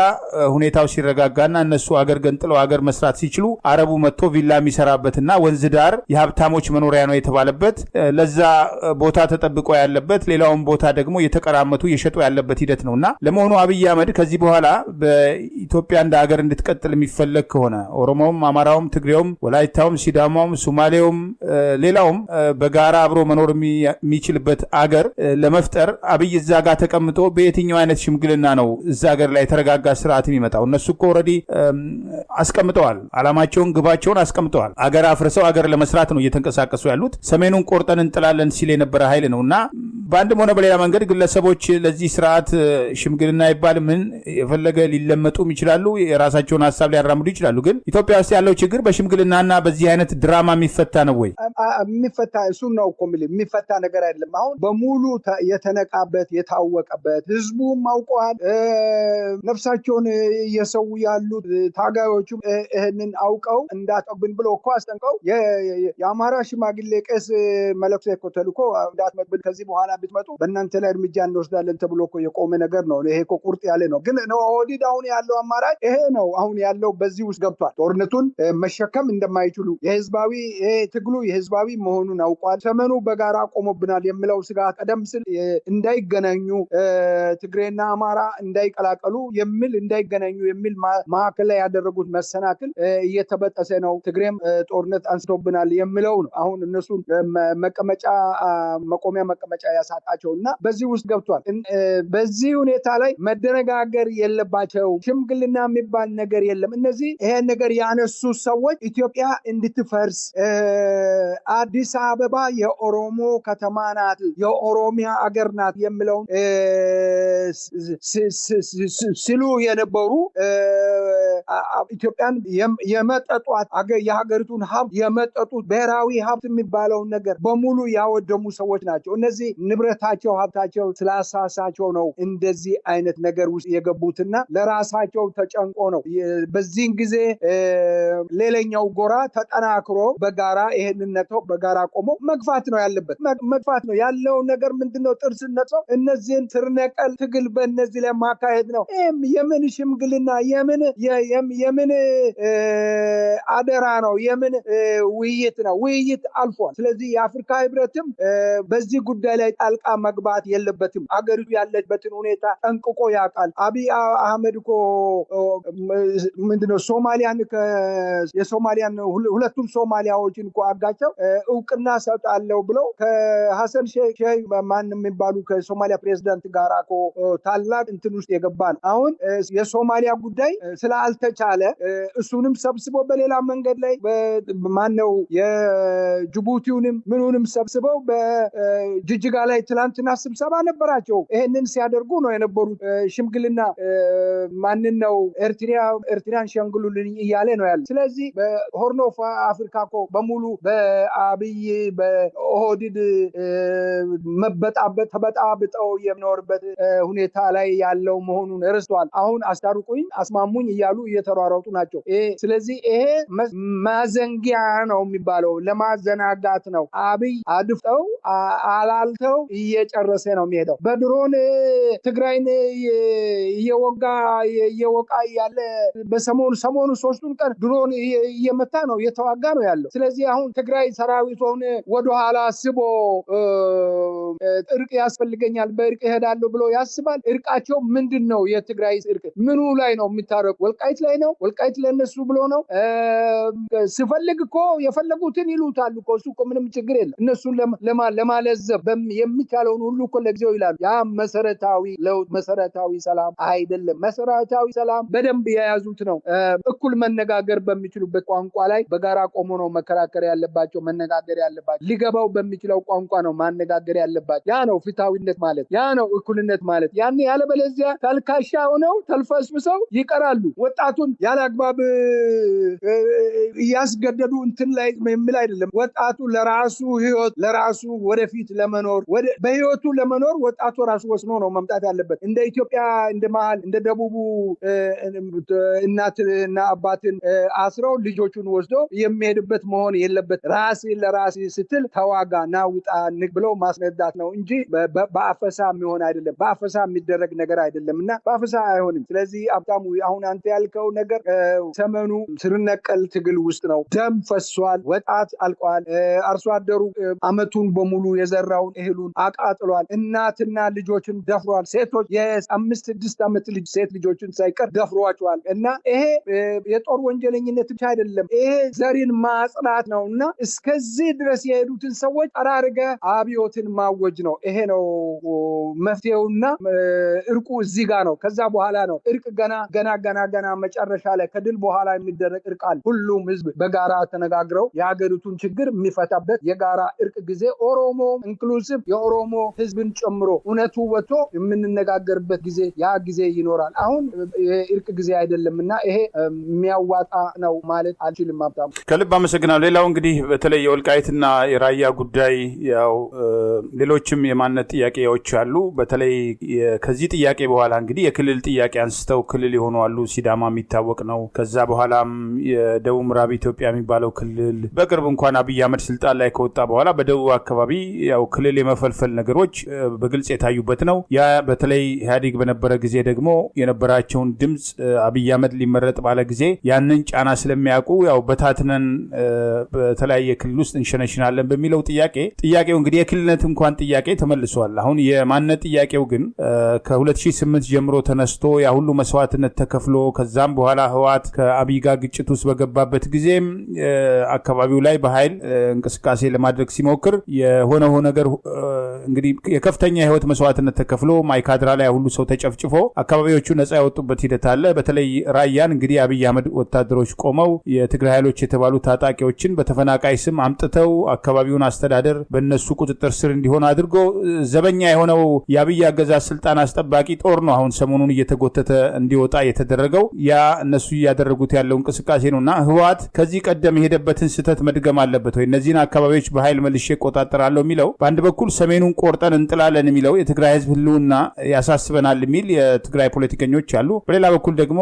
ሁኔታው ሲረጋጋና እነሱ አገር ገንጥለው አገር መስራት ሲችሉ አረቡ መጥቶ ቪላ የሚሰራበትና ወንዝ ዳር የሀብታሞች መኖሪያ ነው የተባለበት ለዛ ቦታ ተጠብቆ ያለበት ሌላውን ቦታ ደግሞ የተቀራመቱ የሸጡ ያለበት ሂደት ነውና ለመሆኑ አብይ አህመድ ከዚህ በኋላ በኢትዮጵያ እንደ ሀገር እንድትቀጥል የሚፈለግ ከሆነ ኦሮሞውም፣ አማራውም፣ ትግሬውም፣ ወላይታውም፣ ሲዳማውም፣ ሶማሌውም ሌላውም በጋራ አብሮ መኖር የሚችልበት አገር ለመፍጠር አብይ እዛ ጋር ተቀምጦ በየትኛው አይነት ሽምግልና ነው እዛ ሀገር ላይ የተረጋጋ ስርዓት የሚመጣው? እነሱ እኮ ኦልሬዲ አስቀምጠዋል፣ አላማቸውን ግባቸውን አስቀምጠዋል። አገር አፍርሰው አገር ለመስራት ነው እየተንቀሳቀሱ ያሉት። ሰሜኑን ቆርጠን እንጥላለን ሲል የነበረ ኃይል ነውና በአንድም ሆነ በሌላ መንገድ ግለሰቦች ለዚህ ስርዓት ሽምግልና ይባል ምን የፈለገ ሊለመጡም ይችላሉ፣ የራሳቸውን ሀሳብ ሊያራምዱ ይችላሉ። ግን ኢትዮጵያ ውስጥ ያለው ችግር በሽምግልናና በዚህ አይነት ድራማ የሚፈታ ነው ወይ? የሚፈታ እሱን ነው እኮ የምልህ። የሚፈታ ነገር አይደለም። አሁን በሙሉ የተነቃበት የታወቀበት ህዝቡም አውቀዋል። ነፍሳቸውን እየሰው ያሉት ታጋዮቹም ይህንን አውቀው እንዳጠብን ብለው እኮ አስጠንቀው የአማራ ሽማግሌ ቄስ መለክቶ እኮ ተልኮ እንዳትመጡብን ከዚህ በኋላ ብትመጡ በእናንተ ላይ እርምጃ እንወስዳለን ተብሎ እኮ የቆመ ነገር ነው። ይሄ እኮ ቁርጥ ያለ ነው። ግን ኦህዴድ አሁን ያለው አማራጭ ይሄ ነው። አሁን ያለው በዚህ ውስጥ ገብቷል። ጦርነቱን መሸከም እንደማይችሉ የህዝባዊ ትግሉ የህዝባዊ መሆኑን አውቋል። ሰመኑ በጋራ ቆሞብናል የሚለው ስጋት ቀደም ሲል እንዳይገናኙ ትግሬና አማራ እንዳይቀላቀሉ እንዳይገናኙ የሚል ማዕከል ላይ ያደረጉት መሰናክል እየተበጠሰ ነው። ትግሬም ጦርነት አንስቶብናል የሚለው ነው አሁን እነሱን መቆሚያ መቀመጫ ያሳጣቸውና በዚህ ውስጥ ገብቷል። በዚህ ሁኔታ ላይ መደነጋገር የለባቸው። ሽምግልና የሚባል ነገር የለም። እነዚህ ይሄን ነገር ያነሱ ሰዎች ኢትዮጵያ እንድትፈርስ አዲስ አበባ የኦሮሞ ከተማ ናት፣ የኦሮሚያ አገር ናት የሚለውን ሲሉ የነበሩ ኢትዮጵያን የመጠጧት የሀገሪቱን ሀብት የመጠጡት ብሔራዊ ሀብት የሚባለውን ነገር በሙሉ ያወደሙ ሰዎች ናቸው። እነዚህ ንብረታቸው ሀብታቸው ስላሳሳቸው ነው እንደዚህ አይነት ነገር ውስጥ የገቡትና ለራሳቸው ተጨንቆ ነው። በዚህን ጊዜ ሌላኛው ጎራ ተጠናክሮ በጋራ ይሄንን ነጥተው በጋራ ቆሞ መግፋት ነው ያለበት። መግፋት ነው ያለው ነገር ምንድነው? ጥርስን ነጥተው እነዚህን ስር ነቀል ትግል በእነዚህ ላይ ማካሄድ ነው። የምን ሽምግልና የምን አደራ ነው? የምን ውይይት ነው? ውይይት አልፏል። ስለዚህ የአፍሪካ ህብረትም በዚህ ጉዳይ ላይ ጣልቃ መግባት የለበትም። አገሪቱ ያለበትን ሁኔታ ጠንቅቆ ያውቃል። አብይ አህመድ እኮ ምንድነው የሶማሊያን ሁለቱም ሶማሊያዎችን እኮ አጋቸው እውቅና ሰጣለው ብለው ከሐሰን ሼህ ማን የሚባሉ ከሶማሊያ ፕሬዝዳንት ጋር እኮ ታላቅ እንትን ውስጥ የገባን አሁን የሶማሊያ ጉዳይ ስላልተቻለ እሱንም ሰብስበው በሌላ መንገድ ላይ ማነው የጅቡቲውንም ምኑንም ሰብስበው በጅጅጋ ላይ ላይ ትላንትና ስብሰባ ነበራቸው። ይሄንን ሲያደርጉ ነው የነበሩት። ሽምግልና ማንን ነው ኤርትራን ሸምግሉልኝ እያለ ነው ያለ። ስለዚህ በሆርን ኦፍ አፍሪካ እኮ በሙሉ በአብይ በኦህዴድ መበጣበጥ ተበጣብጠው የሚኖርበት ሁኔታ ላይ ያለው መሆኑን ረስተዋል። አሁን አስታርቁኝ አስማሙኝ እያሉ እየተሯሯጡ ናቸው። ስለዚህ ይሄ ማዘንጊያ ነው የሚባለው፣ ለማዘናጋት ነው። አብይ አድፍጠው አላልተው እየጨረሰ ነው የሚሄደው። በድሮን ትግራይን እየወቃ ያለ በሰሞኑ 3 ቀን ድሮን እየመታ ነው እየተዋጋ ነው ያለው። ስለዚህ አሁን ትግራይ ሰራዊቱን ወደኋላ አስቦ እርቅ ያስፈልገኛል በእርቅ እሄዳለሁ ብሎ ያስባል። እርቃቸው ምንድነው? የትግራይ እርቅ ምኑ ላይ ነው የሚታረቁ? ወልቃይት ላይ ነው? ወልቃይት ለነሱ ብሎ ነው? ሲፈልግ እኮ የፈለጉትን ይሉታል እኮ። እሱ እኮ ምንም ችግር የለም። እነሱን ለማለዘብ የሚቻለውን ሁሉ እኮ ለጊዜው ይላሉ። ያ መሰረታዊ ለውጥ መሰረታዊ ሰላም አይደለም። መሰረታዊ ሰላም በደንብ የያዙት ነው። እኩል መነጋገር በሚችሉበት ቋንቋ ላይ በጋራ ቆሞ ነው መከራከር ያለባቸው፣ መነጋገር ያለባቸው። ሊገባው በሚችለው ቋንቋ ነው ማነጋገር ያለባቸው። ያ ነው ፍትሃዊነት ማለት፣ ያ ነው እኩልነት ማለት። ያን ያለበለዚያ ተልካሻ ሆነው ተልፈስፍሰው ይቀራሉ። ወጣቱን ያለአግባብ እያስገደዱ እንትን ላይ የሚል አይደለም። ወጣቱ ለራሱ ህይወት ለራሱ ወደፊት ለመኖር በህይወቱ ለመኖር ወጣቱ ራሱ ወስኖ ነው መምጣት ያለበት። እንደ ኢትዮጵያ እንደ መሀል እንደ ደቡቡ እናትና አባትን አስረው ልጆቹን ወስዶ የሚሄድበት መሆን የለበት። ራሴ ለራሴ ስትል ተዋጋ ናውጣ ንግ ብለው ማስነዳት ነው እንጂ በአፈሳ የሚሆን አይደለም። በአፈሳ የሚደረግ ነገር አይደለም እና በአፈሳ አይሆንም። ስለዚህ አብታሙ አሁን አንተ ያልከው ነገር ሰመኑ ስር ነቀል ትግል ውስጥ ነው። ደም ፈሷል። ወጣት አልቋል። አርሶ አደሩ አመቱን በሙሉ የዘራውን እህሉን አቃጥሏል። እናትና ልጆችን ደፍሯል። ሴቶች የ5-6 ዓመት ልጅ ሴት ልጆችን ሳይቀር ደፍሯቸዋል። እና ይሄ የጦር ወንጀለኝነት ብቻ አይደለም፣ ይሄ ዘርን ማጽናት ነው። እና እስከዚህ ድረስ የሄዱትን ሰዎች ጠራርገ አብዮትን ማወጅ ነው። ይሄ ነው መፍትሄውና እርቁ እዚህ ጋር ነው። ከዛ በኋላ ነው እርቅ ገና መጨረሻ ላይ ከድል በኋላ የሚደረግ እርቅ አለ። ሁሉም ህዝብ በጋራ ተነጋግረው የሀገሪቱን ችግር የሚፈታበት የጋራ እርቅ ጊዜ ኦሮሞ ኢንክሉሲቭ የኦሮሞ ህዝብን ጨምሮ እውነቱ ወጥቶ የምንነጋገርበት ጊዜ ያ ጊዜ ይኖራል። አሁን የእርቅ ጊዜ አይደለምና ይሄ የሚያዋጣ ነው ማለት አልችልም። ሀብታሙ ከልብ አመሰግናለሁ። ሌላው እንግዲህ በተለይ የወልቃይትና የራያ ጉዳይ ያው ሌሎችም የማንነት ጥያቄዎች አሉ። በተለይ ከዚህ ጥያቄ በኋላ እንግዲህ የክልል ጥያቄ አንስተው ክልል የሆኑ አሉ። ሲዳማ የሚታወቅ ነው። ከዛ በኋላም የደቡብ ምዕራብ ኢትዮጵያ የሚባለው ክልል በቅርብ እንኳን አብይ አህመድ ስልጣን ላይ ከወጣ በኋላ በደቡብ አካባቢ ያው ክልል የመፈልፈል ነገሮች በግልጽ የታዩበት ነው። ያ በተለይ ኢህአዴግ በነበረ ጊዜ ደግሞ የነበራቸውን ድምጽ አብይ አህመድ ሊመረጥ ባለ ጊዜ ያንን ጫና ስለሚያውቁ ያው በታትነን በተለያየ ክልል ውስጥ እንሸነሽናለን በሚለው ጥያቄው እንግዲህ የክልልነት እንኳን ጥያቄ ተመልሷል። አሁን የማንነት ጥያቄው ግን ከ2008 ጀምሮ ተነስቶ ያ ሁሉ መስዋዕትነት ተከፍሎ ከዛም በኋላ ህወሓት ከአብይ ጋር ግጭት ውስጥ በገባበት ጊዜም አካባቢው ላይ በኃይል እንቅስቃሴ ለማድረግ ሲሞክር የሆነው ነገር እንግዲህ የከፍተኛ ህይወት መስዋዕትነት ተከፍሎ ማይካድራ ላይ ሁሉ ሰው ተጨፍጭፎ አካባቢዎቹ ነፃ ያወጡበት ሂደት አለ። በተለይ ራያን እንግዲህ አብይ አህመድ ወታደሮች ቆመው የትግራይ ኃይሎች የተባሉ ታጣቂዎችን በተፈናቃይ ስም አምጥተው አካባቢውን አስተዳደር በእነሱ ቁጥጥር ስር እንዲሆን አድርጎ ዘበኛ የሆነው የአብይ አገዛዝ ስልጣን አስጠባቂ ጦር ነው አሁን ሰሞኑን እየተጎተተ እንዲወጣ የተደረገው። ያ እነሱ እያደረጉት ያለው እንቅስቃሴ ነውና ህወሓት ከዚህ ቀደም የሄደበትን ስህተት መድገም አለበት ወይ? እነዚህን አካባቢዎች በኃይል መልሼ እቆጣጠራለሁ የሚለው በአንድ በኩል ሰሜኑን ቆርጠን እንጥላለን የሚለው የትግራይ ህዝብ ህልውና ያሳስበናል የሚል የትግራይ ፖለቲከኞች አሉ። በሌላ በኩል ደግሞ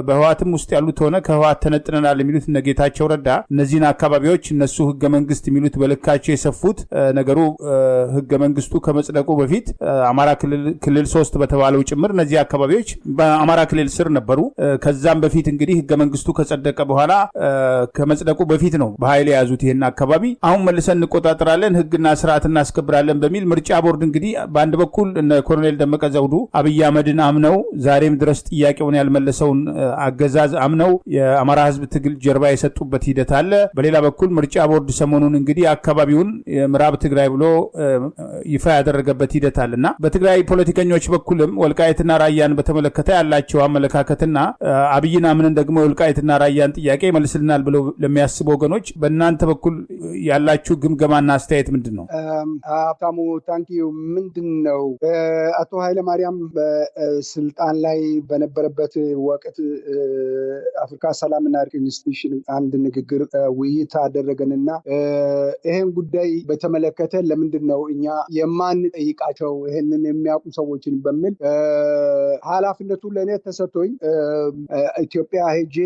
በህወሓትም ውስጥ ያሉት ሆነ ከህወሓት ተነጥነናል የሚሉት እነ ጌታቸው ረዳ እነዚህን አካባቢዎች እነሱ ህገ መንግስት የሚሉት በልካቸው የሰፉት ነገሩ ህገ መንግስቱ ከመጽደቁ በፊት አማራ ክልል 3 በተባለው ጭምር እነዚህ አካባቢዎች በአማራ ክልል ስር ነበሩ። ከዛም በፊት እንግዲህ ህገ መንግስቱ ከጸደቀ በኋላ ከመጽደቁ በፊት ነው በኃይል የያዙት ይሄን አካባቢ። አሁን መልሰን እንቆጣጠራለን ህግና ስርዓት እናስከብራለን በሚል ምርጫ ቦርድ እንግዲህ በአንድ በኩል እነ ኮሎኔል ደመቀ ዘውዱ አብይ አህመድን አምነው ዛሬም ድረስ ጥያቄውን ያልመለሰውን አገዛዝ አምነው የአማራ ህዝብ ትግል ጀርባ የሰጡበት ሂደት አለ። በሌላ በኩል ምርጫ ቦርድ ሰሞኑን እንግዲህ አካባቢውን ምዕራብ ትግራይ ብሎ ይፋ ያደረገበት ሂደት አለና በትግራይ ፖለቲከኞች በኩልም ወልቃይትና ራያን በተመለከተ ያላቸው አመለካከትና አብይን አምነን ደግሞ ወልቃይትና ራያን ጥያቄ መልስልናል ብለው ለሚያስቡ ወገኖች በእናንተ በኩል ያላችሁ ግምገማና አስተያየት ምንድን ነው? ሀብታሙ ታንኪዩ። ምንድነው አቶ ኃይለማርያም በስልጣን ላይ በነበረበት ወቅት አፍሪካ ሰላምና እርቅ ኢንስቲትዩሽን አንድ ንግግር ውይይት አደረገንና ይሄን ጉዳይ በተመለከተ ለምንድነው እኛ የማንጠይቃቸው ይሄንን የሚያውቁ ሰዎችን በሚል ኃላፊነቱ ለኔ ተሰጥቶኝ ኢትዮጵያ ሄጄ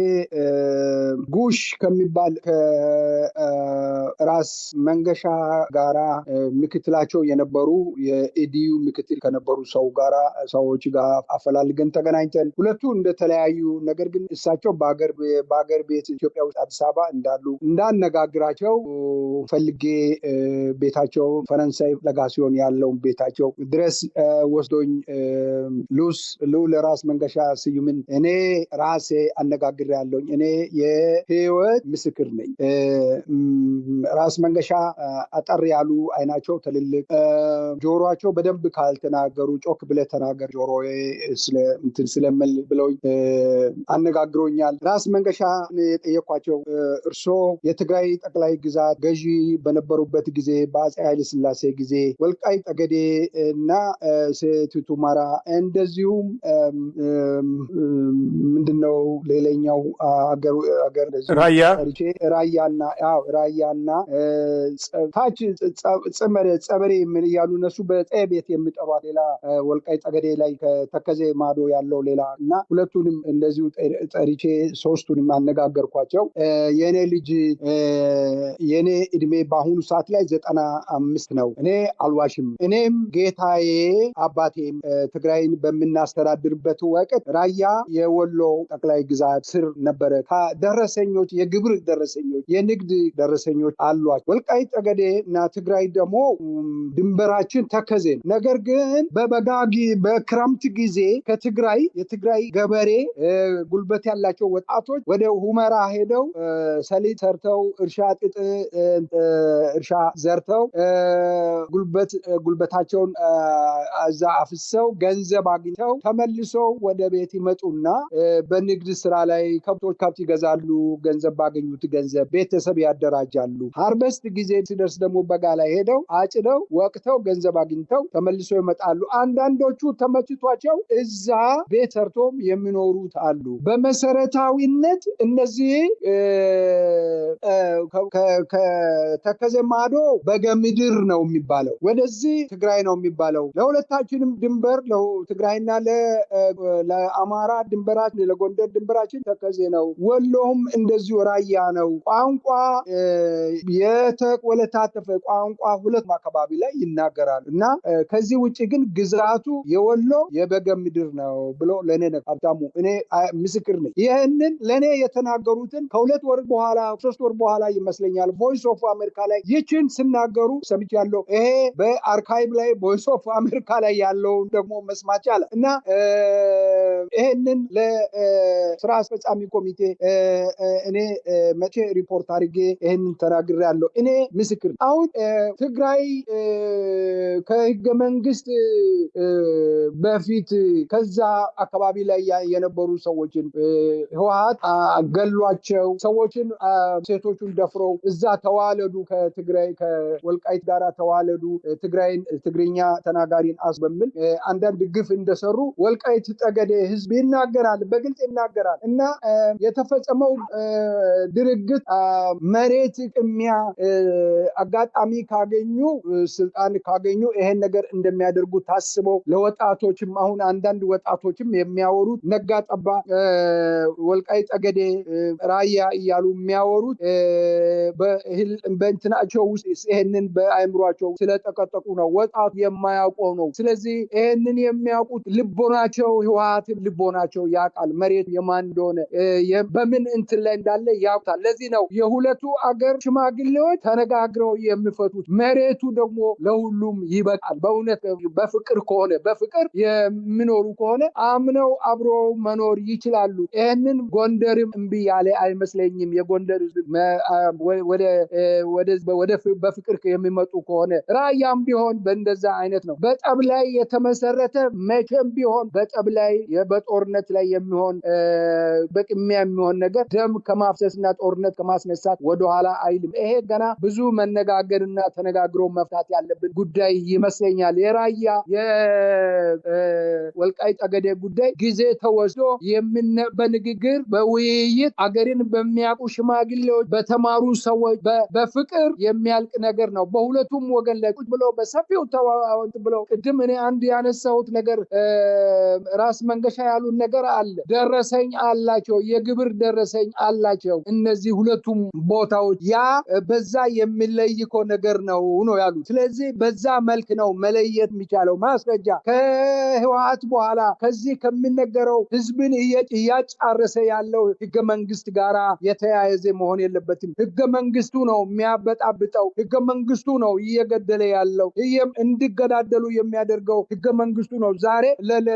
ጉሽ ከሚባል ከራስ መንገሻ ጋራ ምክትላቸው የነበሩ የኢዲዩ ምክትል ከነበሩ ሰዎች ጋር አፈላልገን ተገናኝተን ሁለቱ እንደተለያዩ ነገር ግን እሳቸው በአገር ቤት ኢትዮጵያ ውስጥ አዲስ አበባ እንዳሉ እንዳነጋግራቸው ፈልጌ ቤታቸው ፈረንሳይ ለጋሲዮን ያለውን ቤታቸው ድረስ ወስዶኝ ለራስ መንገሻ ስዩምን እኔ ራሴ አነጋግሬያለሁኝ። እኔ የህይወት ምስክር ነኝ። ራስ መንገሻ አጠር ያሉ አይናቸው ትልልቅ ጆሮአቸው በደንብ ካልተናገሩ ጮክ ብለህ ተናገር ጆሮዬ ስለምል ብለውኝ አነጋግሮኛል። ራስ መንገሻ የጠየኳቸው እርሶ የትግራይ ጠቅላይ ግዛት ገዢ በነበሩበት ጊዜ በአፄ ኃይለ ሥላሴ ጊዜ ወልቃይት ጠገዴ እና ሰቲት ሁመራ እንደዚሁም ምንድነው ሌላኛው አገር ራያና ታች ጸበሬ ምን ያሉ እነሱ በጤቤት የሚጠሯት ሌላ ወልቃይት ጠገዴ ላይ ከተከዜ ማዶ ያለው ሌላ እና ሁለቱንም እንደዚሁ ጠሪቼ ሶስቱንም አነጋገርኳቸው። የኔ እድሜ በአሁኑ ሰዓት ላይ 95 ነው። እኔ አልዋሽም። እኔም ጌታዬ አባቴም ትግራይን በምናስተዳድርበት ወቅት ራያ የወሎ ጠቅላይ ግዛት ስር ነበረ። ደረሰኞች፣ የግብር ደረሰኞች፣ የንግድ ደረሰኞች አሏቸው። ወልቃይት ጠገዴ እና ትግራይ ደግሞ ድንበራችን ተከዜ ነው። ነገር ግን በክረምት ጊዜ የትግራይ ገበሬ ጉልበት ያላቸው ወጣቶች ወደ ሁመራ ሄደው ሰሊጥ ሰርተው እርሻ ዘርተው ጉልበታቸውን እዛ አፍሰው ገንዘብ አግኝተው ተመልሰው ወደ ቤት ይመጡና በንግድ ስራ ላይ ከብት ይገዛሉ። ገንዘብ ባገኙት ገንዘብ ቤተሰብ ያደራጃሉ። ሃርቨስት ጊዜ ሲደርስ ደግሞ በጋ ላይ ሄደው አጭደው ወቅተው ገንዘብ አግኝተው ተመልሰው ይመጣሉ። አንዳንዶቹ ተመችቷቸው እዛ ቤት ሰርቶም የሚኖሩት አሉ። በመሰረታዊነት እነዚህ ከተከዜ ማዶ በገምድር ነው የሚባለው፣ ወደዚህ ትግራይ ነው የሚባለው። ለሁለታችንም ድንበር ለትግራይና ለአማራ ድንበራችን ለጎንደር ድንበራችን ተከዜ ነው። ወሎም እንደዚሁ ራያ ነው። ቋንቋ የተቆለታተፈ ቋንቋ ሁለት አካባቢ ላይ ይናገራሉ እና ከዚህ ውጪ ግን ግዛቱ የወሎ የበገምድር ነው ብሎ ለኔ ሀብታሙ እኔ ምስክር ነኝ። ይህንን ለኔ የተናገሩትን ከሁለት ወር በኋላ 3 ወር በኋላ ይመስለኛል ቮይስ ኦፍ አሜሪካ ላይ ይችን ሲናገሩ ሰምቻለሁ። ይሄ በአርካይቭ ላይ ቮይስ ኦፍ አሜሪካ ላይ ያለውን ደግሞ መስማት ቻለ እና ይሄንን ለስራ አስፈጻሚ ኮሚቴ እኔ መቼ ሪፖርት አድርጌ ይሄንን ተናግሬያለሁ። እኔ ምስክር አሁን ትግራይ ከህገ መንግስት በፊት ከዛ አካባቢ ላይ የነበሩ ሰዎችን ህወሓት ገሏቸው። ሰዎችን ሴቶቹን ደፍረው እዛ ተዋለዱ፣ ከትግራይ ከወልቃይት ጋራ ተዋለዱ፣ ትግርኛ ተናጋሪን አስበሚል አንዳንድ ግፍ እንደሰሩ ወልቃይት ጠገዴ ህዝብ ይናገራል፣ በግልጽ ይናገራል እና የተፈጸመው ድርጊት መሬት ቅሚያ አጋጣሚ ካገኙ ስልጣን ካገኙ ይሄን ነገር እንደሚያደርጉ ታስበው ለወጣቶችም አሁን አንዳንድ ወጣቶችም የሚያወሩት ነጋጠባ ወልቃይት ጠገዴ ራያ እያሉ የሚያወሩት በእንትናቸው ውስጥ ይሄንን በአይምሯቸው ስለተቀጠቁ ነው። ወጣቱ የማያውቀው ነው። ስለዚህ ይሄንን የሚያውቁት ልቦናቸው ህወሓትን ልቦናቸው ያውቃል። መሬት የማን እንደሆነ በምን እንትን ላይ እንዳለ ያውቃል። ለዚህ ነው የሁለቱ አገር ሽማግሌዎች ተነጋግረው የሚፈቱት። መሬቱ ደግሞ ለሁሉም ይበቃል። በእውነት በፍቅር ከሆነ በፍቅር የሚኖሩ ከሆነ አምነው አብረው መኖር ይችላሉ። ይህንን ጎንደርም እምቢ ያለ አይመስለኝም። የጎንደር ወደ በፍቅር የሚመጡ ከሆነ ራያም ቢሆን በእንደዛ አይነት ነው። በጠብ ላይ የተመሰረተ መቼም ቢሆን በጠብ ላይ በጦርነት ላይ የሚሆን በቅሚያ የሚሆን ነገር ደም ከማፍሰስና ጦርነት ከማስነሳት ወደኋላ አይልም። ይሄ ገና ብዙ መነጋገርና ተነጋግሮ መፍታት ያለብን ጉዳይ ይመስለኛል። የራያ የወልቃይት ጠገዴ ጉዳይ ጊዜ ተወስዶ በንግግር በውይይት አገርን በሚያውቁ ሽማግሌዎች በተማሩ ሰዎች በፍቅር የሚያልቅ ነገር ነው። በሁለቱም ወገን ላይ ቁጭ ብሎ በሰፊው ተዋውት ብሎ ቅድም እኔ አንድ ያነሳሁት ነገር ራስ መንገሻ ያሉት ነገር አለ። ደረሰኝ አላቸው፣ የግብር ደረሰኝ አላቸው እነዚህ ሁለቱም ቦታዎች። ያ በዛ የሚለይኮ ነገር ነው ያሉት። ስለዚህ በዛ መልክ ነው መለየት የሚቻለው። ማስረጃ ከህወሓት በኋላ ከዚህ ከሚነገረው ህዝብን እያጫረሰ ያለው ህገ መንግስት ጋራ የተያያዘ መሆን የለበትም። ህገ መንግስቱ ነው የሚያበጣብጠው። ህገ መንግስቱ ነው እየገደለ ያለው። እንዲገዳደሉ የሚያደርገው ህገ መንግስቱ ነው። ዛሬ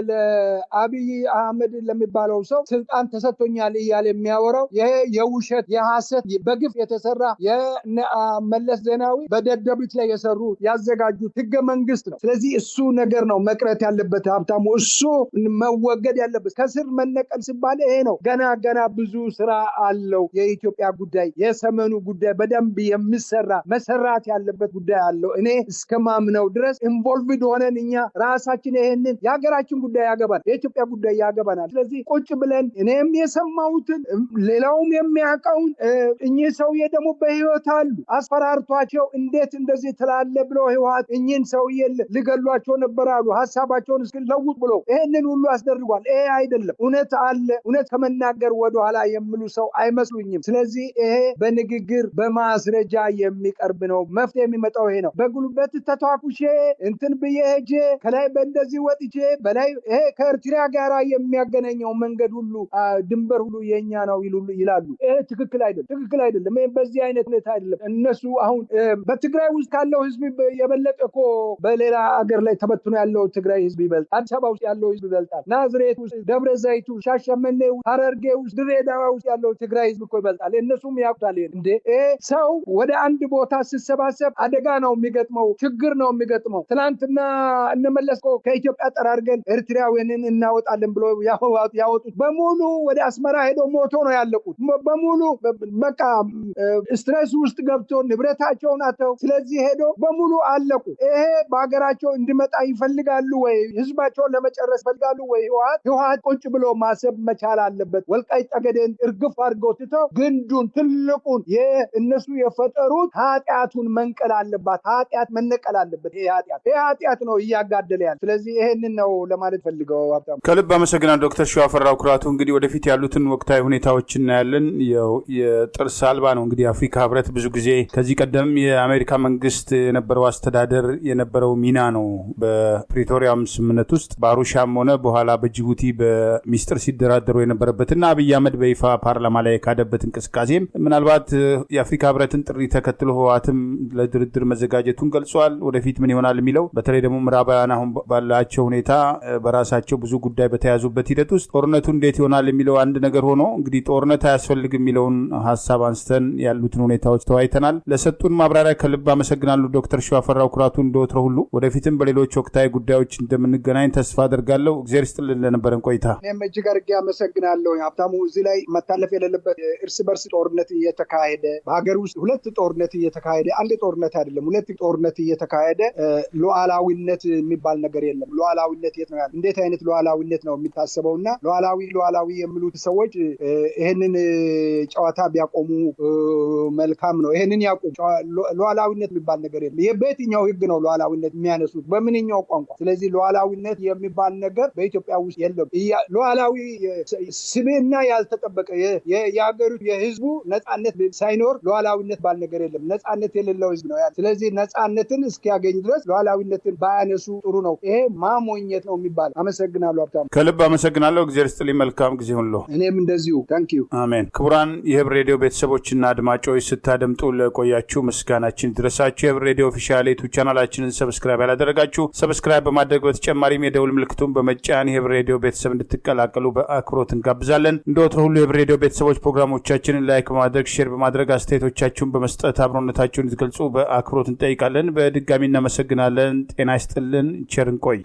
ለአብይ አህመድ ለሚባለው ሰው ስልጣን ተሰጥቶኛል እያለ የሚያወራው ይሄ የውሸት የሐሰት በግፍ የተሰራ የመለስ ዜናዊ በደደቢት ላይ የሰሩ ያዘጋጁት ህገ መንግስት ነው። ስለዚህ እሱ ነገር ነው መቅረት ያለበት ሀብታሙ፣ እሱ መወገድ ያለበት። ከስር መነቀል ሲባል ይሄ ነው። ገና ብዙ ስራ አለው። የኢትዮጵያ ጉዳይ የሰመኑ ጉዳይ በደንብ የሚሰራ መሰራት ያለበት ጉዳይ አለው። እኔ እስከማምነው ድረስ ኢንቮልቭድ ሆነን እኛ ራሳችን ይሄንን የሀገራችን ጉዳይ ያገባል፣ የኢትዮጵያ ጉዳይ ያገባናል። ስለዚህ ቁጭ ብለን እኔም የሰማሁትን ሌላውም የሚያውቀውን እኚህ ሰውዬ ደግሞ በህይወት አሉ አስፈራርቷቸው እንዴት እንደዚህ ትላለ ብሎ ህወሓት እኚህን ሰውዬ ሊገሏቸው ነበር አሉ ሀሳባቸውን እስኪለውጥ ብሎ ይሄንን ሁሉ አስደርጓል። ይሄ አይደለም እውነት አለ። እውነት ከመናገር ወደኋላ የሚሉ ሰው አይመስሉኝም። ስለዚህ ይሄ በንግግር በማስረጃ የሚቀርብ ነው። መፍትሄ የሚመጣው ይሄ ነው። በጉልበት ተተዋኩሼ እንትን ብዬ ሄጄ ከላይ በእንደዚህ ወጥቼ በላይ ይሄ ከኤርትራ ጋራ የሚያገናኘው መንገድ ሁሉ ድንበር ሁሉ የኛ ነው ይላሉ። ይሄ ትክክል አይደለም። ይሄ በዚህ አይነት ሁኔታ አይደለም። እነሱ አሁን በትግራይ ውስጥ ካለው ህዝብ የበለጠ እኮ በሌላ ሀገር ላይ ተበትኖ ያለው ትግራይ ህዝብ ይበልጣል። አዲስ አበባ ውስጥ ያለው ህዝብ ይበልጣል። ናዝሬት ውስጥ፣ ደብረ ዘይት ውስጥ፣ ሻሸመኔ ውስጥ፣ ሐረርጌ ውስጥ፣ ድሬዳዋ ውስጥ ያለው ትግራይ ህዝብ እኮ ይበልጣል። እነሱም ያውቁታል። እንዴ ሰው ወደ አንድ ቦታ ሲሰባሰብ አደጋ ነው የሚገጥመው፣ ችግር ነው የሚገጥመው። ትናንትና እነመለስ እኮ ከኢትዮጵያ ጠራርገን ኤርትራውያንን እናወጣለን ብሎ ያወጡት በሙሉ ወደ አስመራ ሄዶ ሞቶ ነው ያለቁት። በሙሉ በቃ ስትሬስ ውስጥ ገብቶ ንብረታቸውን አተው ስለዚህ ሄዶ በሙሉ አለቁ። ይሄ በሀገራቸው እንዲመጣ ይፈልጋሉ ወይ? ህዝባቸውን ለመጨረስ ይፈልጋሉ ወይ? ህወሓት ቁጭ ብሎ ማሰብ መቻል አለበት። ወልቃይት ጠገዴን እርግፍ አድርገው ትተው ግንዱን ትልቁን እነሱ የፈጠሩት ኃጢአቱን መንቀል አለባት። ኃጢአት መነቀል አለበት። ይሄ ኃጢአት ነው እያጋደለ ያለ። ስለዚህ ይሄንን ነው ለማለት ፈልገው። ሀብታሙ ከልብ አመሰግናለሁ ዶክተር ሺዋፈራው ኩራቱ። እንግዲህ ወደፊት ያሉትን ወቅታዊ ሁኔታዎች እናያለን። የጥርስ አልባ ነው እንግዲህ አፍሪካ ህብረት ብዙ ጊዜ ከዚህ ቀደም የአሜሪካ መንግስት የነበረው አስተዳደር የነበረው ሚና ነው በፕሪቶሪያም ስምምነት ውስጥ በአሩሻም ሆነ በኋላ በጅቡቲ በሚስጥር ሲደራደሩ የነበረበትና አብይ አህመድ በይፋ ፓርላማ ላይ የካደበት እንቅስቃሴም ምናልባት የአፍሪካ ህብረትን ጥሪ ተከትሎ ህወሓትም ለድርድር መዘጋጀቱን ገልጿል። ወደፊት ምን ይሆናል የሚለው በተለይ ደግሞ ምዕራባውያን አሁን ባላቸው ሁኔታ በራሳቸው ብዙ ጉዳይ በተያዙበት ሂደት ውስጥ ጦርነቱ እንዴት ይሆናል የሚለው አንድ ነገር ሆኖ እንግዲህ ጦርነት አያስፈልግም የሚለውን ሀሳብ አንስተን ያሉትን ሁኔታዎች ተወያይተናል። ለሰጡን ማብራሪያ ከልብ አመሰግናለሁ ዶክተር ሺዋፈራው ኩራቱ። እንደወትሮ ሁሉ ወደፊትም በሌሎች ወቅታዊ ጉዳዮች እንደምንገናኝ ተስፋ አደርጋለሁ። እግዚአብሔር ይስጥልን ለነበረን ቆይታ። እኔም እጅግ አድርጌ አመሰግናለሁ ሀብታሙ። እዚህ ላይ መታለፍ የሌለበት እርስ በርስ ጦርነት እየተካሄደ በሀገር ውስጥ ሁለት ጦርነት እየተካሄደ አንድ ጦርነት አይደለም ሁለት ጦርነት እየተካሄደ ሉዓላዊነት የሚባል ነገር የለም። ሉዓላዊነት የት ነው ያለው? እንዴት አይነት ሉዓላዊነት ነው የሚታሰበውና ሉዓላዊ የሚሉት ሰዎች ይሄንን ጨዋታ ቢያቆሙ መልካም ነው። ይሄንን ያቆሙ። ሉዓላዊነት የሚባል ነገር የለም። ይሄ በየትኛው ህግ ነው ሉዓላዊነት የሚያነሱት? በምንኛው ቋንቋ? ስለዚህ ሉዓላዊነት የሚባል ነገር በኢትዮጵያ ውስጥ የለም። ሉዓላዊ ስብዕና ያልተጠበቀ የሀገሩ የህዝቡ ነፃነት ሳይኖር ሉዓላዊነት ባል ነገር የለም። ነፃነት የሌለው ህዝብ ነው ያለ። ስለዚህ ነፃነትን እስኪያገኝ ድረስ ሉዓላዊነትን ባያነሱ ጥሩ ነው። ይሄ ማሞኘት ነው የሚባል። አመሰግናለሁ ሀብታሙ። ከልብ አመሰግናለሁ። እግዚአብሔር ይስጥልኝ። መልካም ጊዜ ሁሉ። እኔም እንደዚሁ ታንኪዩ። አሜን። ክቡራን የህብር ሬዲዮ ቤተሰቦችና አድማጮች ስታደምጡ ለቆያችሁ ምስጋናችን ድረሳችሁ። የህብር ሬዲዮ ኦፊሻል ዩቲዩብ ቻናላችንን ሰብስክራይብ ያላደረጋችሁ ሰብስክራይብ በማድረግ በተጨማሪም የደውል ምልክቱን በመጫን የህብር ሬዲዮ ቤተሰብ እንድትቀላቀሉ በአክብሮት እንጋብዛለን። እናደርጋለን። እንደወትሮ ሁሉ የህብር ሬዲዮ ቤተሰቦች ፕሮግራሞቻችንን ላይክ በማድረግ ሼር በማድረግ አስተያየቶቻችሁን በመስጠት አብሮነታችሁን እንድትገልጹ በአክብሮት እንጠይቃለን። በድጋሚ እናመሰግናለን። ጤና ይስጥልን። ቸር እንቆይ።